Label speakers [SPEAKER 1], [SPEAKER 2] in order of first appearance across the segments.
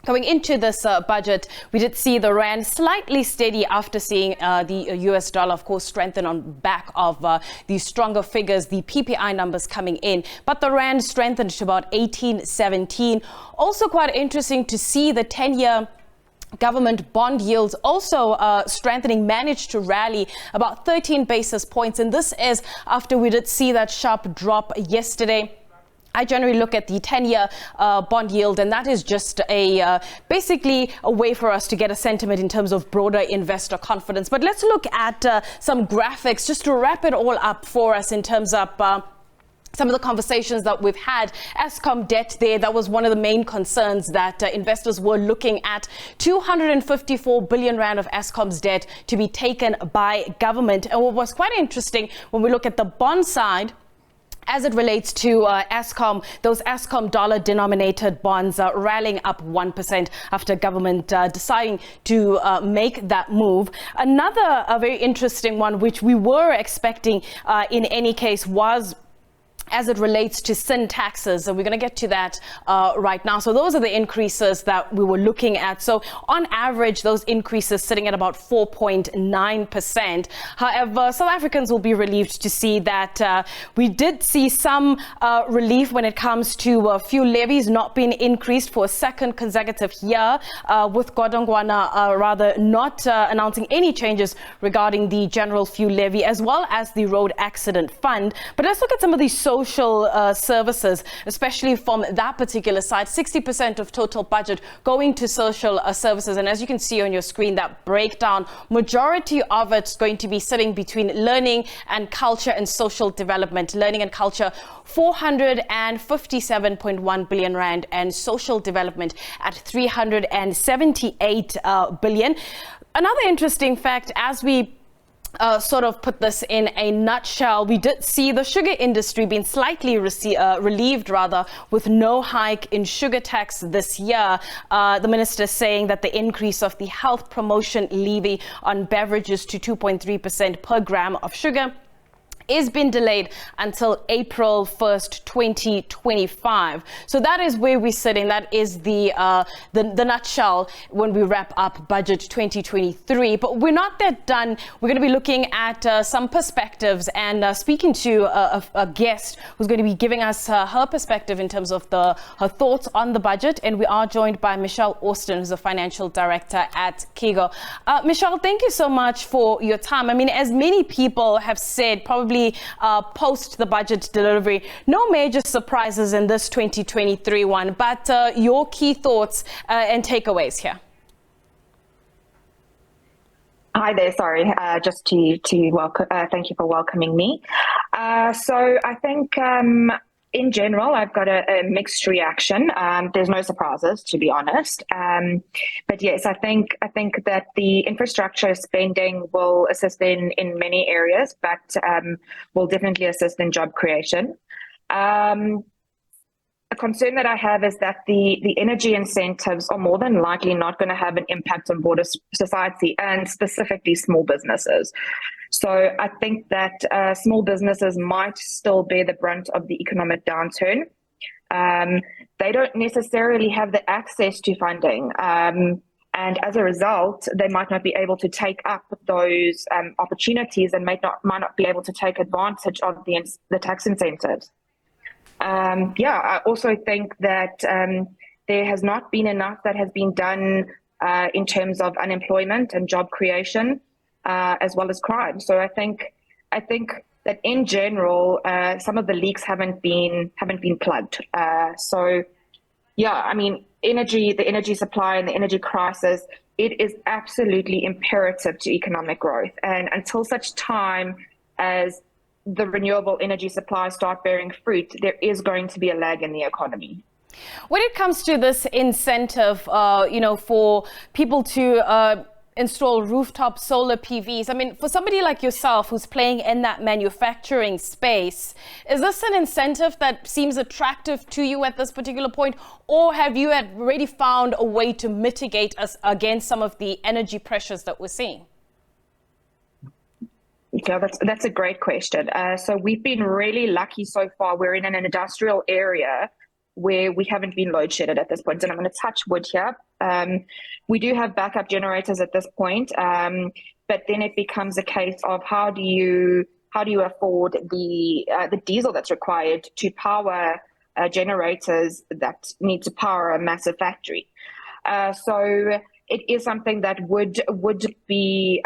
[SPEAKER 1] Going into this budget, we did see the rand slightly steady after seeing the US dollar, of course, strengthen on back of the stronger figures, the PPI numbers coming in. But the rand strengthened to about 18.17. Also quite interesting to see the 10-year government bond yields also strengthening, managed to rally about 13 basis points. And this is after we did see that sharp drop yesterday. I generally look at the 10-year bond yield, and that is just basically a way for us to get a sentiment in terms of broader investor confidence. But let's look at some graphics just to wrap it all up for us in terms of some of the conversations that we've had. Eskom debt there, that was one of the main concerns that investors were looking at. 254 billion rand of Eskom's debt to be taken by government. And what was quite interesting when we look at the bond side, as it relates to Eskom, those Eskom dollar-denominated bonds are rallying up 1% after government deciding to make that move. Another very interesting one, which we were expecting in any case, was as it relates to sin taxes. And we're going to get to that right now. So those are the increases that we were looking at. So on average, those increases sitting at about 4.9%. However, South Africans will be relieved to see that we did see some relief when it comes to fuel levies not being increased for a second consecutive year, with Godongwana rather not announcing any changes regarding the general fuel levy as well as the road accident fund. But let's look at some of these social services, especially from that particular side. 60% of total budget going to social services. And as you can see on your screen, that breakdown, majority of it's going to be sitting between learning and culture and social development. Learning and culture, 457.1 billion rand, and social development at 378 billion. Another interesting fact, as we sort of put this in a nutshell, we did see the sugar industry being slightly relieved with no hike in sugar tax this year. The minister saying that the increase of the health promotion levy on beverages to 2.3% per gram of sugar is been delayed until April 1st, 2025. So that is where we're sitting. That is the nutshell when we wrap up budget 2023. But we're not that done. We're going to be looking at some perspectives and speaking to a guest who's going to be giving us her perspective in terms of her thoughts on the budget. And we are joined by Michelle Austin, who's a financial director at Keegor. Michelle, thank you so much for your time. I mean, as many people have said, probably post the budget delivery, no major surprises in this 2023 one, but your key thoughts and takeaways here.
[SPEAKER 2] Hi there. Sorry, just to welcome. Thank you for welcoming me. So I think in general, I've got a mixed reaction. There's no surprises, to be honest. But yes, I think that the infrastructure spending will assist in many areas, but will definitely assist in job creation. A concern that I have is that the energy incentives are more than likely not going to have an impact on broader society and specifically small businesses. So I think that small businesses might still bear the brunt of the economic downturn. They don't necessarily have the access to funding. And as a result, they might not be able to take up those opportunities and might not be able to take advantage of the tax incentives. I also think that there has not been enough that has been done in terms of unemployment and job creation, as well as crime. So I think that in general, some of the leaks haven't been plugged. So yeah, I mean, the energy supply and the energy crisis, it is absolutely imperative to economic growth. And until such time as the renewable energy supply start bearing fruit, there is going to be a lag in the economy.
[SPEAKER 1] When it comes to this incentive, for people to install rooftop solar PVs, I mean, for somebody like yourself who's playing in that manufacturing space, is this an incentive that seems attractive to you at this particular point, or have you already found a way to mitigate us against some of the energy pressures that we're seeing?
[SPEAKER 2] Yeah, that's a great question. So we've been really lucky so far. We're in an industrial area where we haven't been load shedded at this point. And I'm going to touch wood here. We do have backup generators at this point, but then it becomes a case of how do you afford the diesel that's required to power generators that need to power a massive factory. So it is something that would be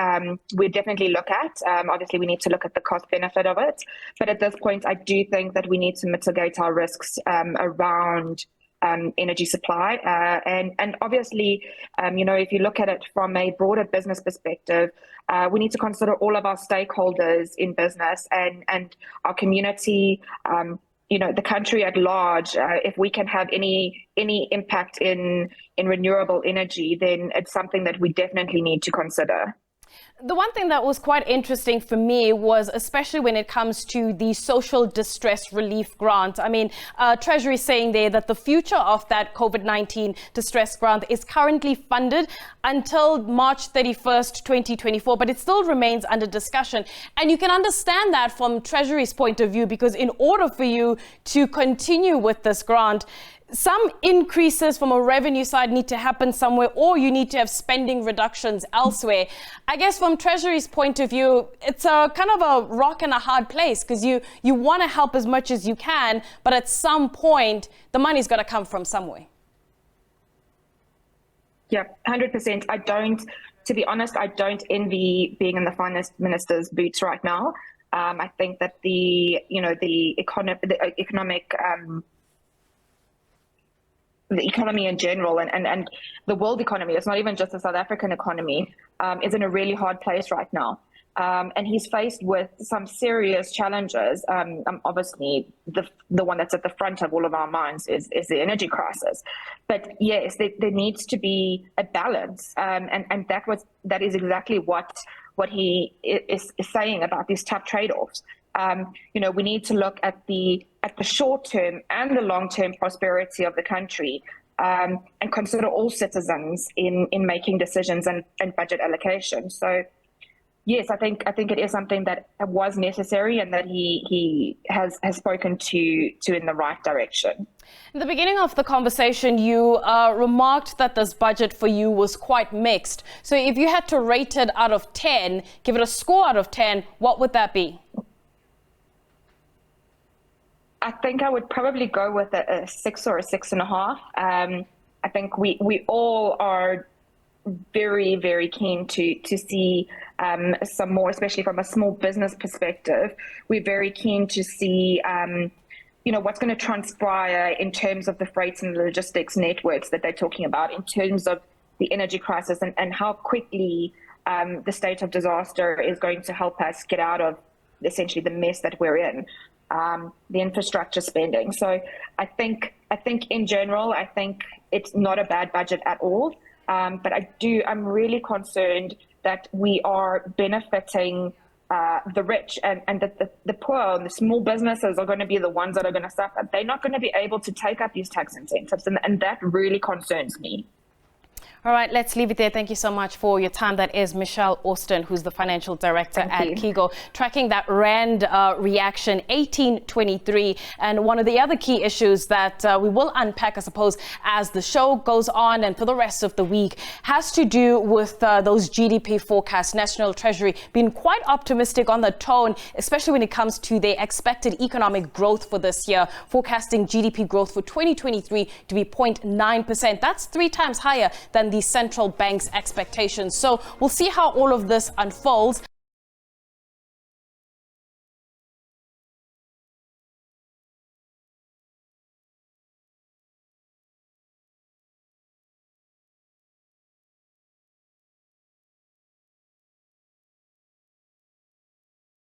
[SPEAKER 2] we'd definitely look at. Obviously, we need to look at the cost benefit of it, but at this point, I do think that we need to mitigate our risks around energy supply, and obviously, if you look at it from a broader business perspective, we need to consider all of our stakeholders in business and our community. The country at large. If we can have any impact in renewable energy, then it's something that we definitely need to consider.
[SPEAKER 1] The one thing that was quite interesting for me was, especially when it comes to the social distress relief grant. I mean, Treasury saying there that the future of that COVID-19 distress grant is currently funded until March 31st, 2024, but it still remains under discussion. And you can understand that from Treasury's point of view, because in order for you to continue with this grant, some increases from a revenue side need to happen somewhere, or you need to have spending reductions elsewhere. I guess from Treasury's point of view, it's a kind of a rock and a hard place, because you want to help as much as you can, but at some point, the money's got to come from somewhere.
[SPEAKER 2] Yeah, 100%. To be honest, I don't envy being in the finance minister's boots right now. I think that the economy in general and the world economy, it's not even just the South African economy, is in a really hard place right now. And he's faced with some serious challenges. Obviously, the one that's at the front of all of our minds is the energy crisis. But yes, there needs to be a balance. And that is exactly what he is saying about these tough trade-offs. We need to look at the short-term and the long-term prosperity of the country, and consider all citizens in making decisions and budget allocation. So, yes, I think it is something that was necessary and that he has spoken to in the right direction.
[SPEAKER 1] In the beginning of the conversation, you remarked that this budget for you was quite mixed. So if you had to rate it out of 10, give it a score out of 10, what would that be?
[SPEAKER 2] I think I would probably go with a 6 or a 6.5. I think we all are very, very keen to see some more, especially from a small business perspective. We're very keen to see, what's going to transpire in terms of the freight and logistics networks that they're talking about, in terms of the energy crisis and how quickly the state of disaster is going to help us get out of essentially the mess that we're in. The infrastructure spending. So I think in general, I think it's not a bad budget at all. But I'm really concerned that we are benefiting the rich and that the poor and the small businesses are going to be the ones that are going to suffer. They're not going to be able to take up these tax incentives, and that really concerns me.
[SPEAKER 1] All right, let's leave it there. Thank you so much for your time. That is Michelle Austin, who's the financial director at Keegor, tracking that Rand reaction 1823. And one of the other key issues that we will unpack, I suppose, as the show goes on and for the rest of the week, has to do with those GDP forecasts. National Treasury being quite optimistic on the tone, especially when it comes to their expected economic growth for this year, forecasting GDP growth for 2023 to be 0.9%. That's 3 times higher than the central bank's expectations. So we'll see how all of this unfolds.